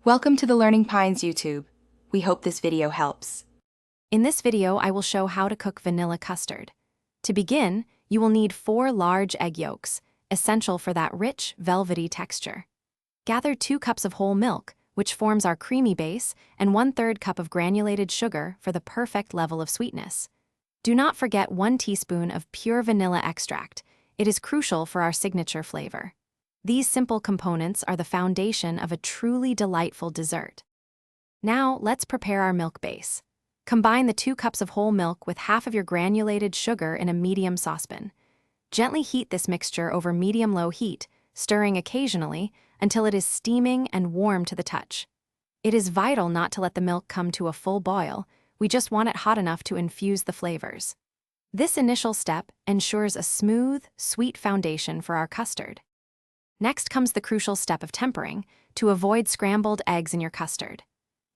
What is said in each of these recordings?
Welcome to the Learning Pines YouTube. We hope this video helps. In this video, I will show how to cook vanilla custard. To begin, you will need 4 large egg yolks, essential for that rich, velvety texture. Gather 2 cups of whole milk, which forms our creamy base, and 1/3 cup of granulated sugar for the perfect level of sweetness. Do not forget 1 teaspoon of pure vanilla extract. It is crucial for our signature flavor. These simple components are the foundation of a truly delightful dessert. Now, let's prepare our milk base. Combine the 2 cups of whole milk with half of your granulated sugar in a medium saucepan. Gently heat this mixture over medium-low heat, stirring occasionally until it is steaming and warm to the touch. It is vital not to let the milk come to a full boil. We just want it hot enough to infuse the flavors. This initial step ensures a smooth, sweet foundation for our custard. Next comes the crucial step of tempering, to avoid scrambled eggs in your custard.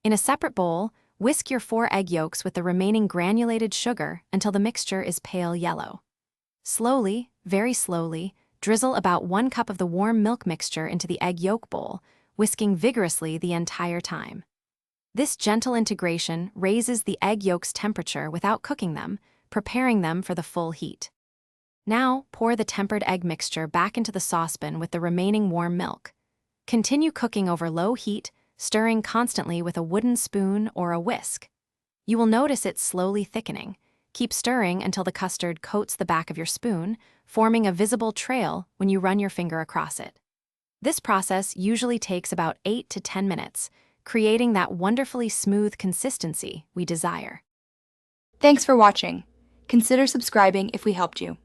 In a separate bowl, whisk your 4 egg yolks with the remaining granulated sugar until the mixture is pale yellow. Slowly, very slowly, drizzle about 1 cup of the warm milk mixture into the egg yolk bowl, whisking vigorously the entire time. This gentle integration raises the egg yolk's temperature without cooking them, preparing them for the full heat. Now, pour the tempered egg mixture back into the saucepan with the remaining warm milk. Continue cooking over low heat, stirring constantly with a wooden spoon or a whisk. You will notice it slowly thickening. Keep stirring until the custard coats the back of your spoon, forming a visible trail when you run your finger across it. This process usually takes about 8 to 10 minutes, creating that wonderfully smooth consistency we desire. Thanks for watching. Consider subscribing if we helped you.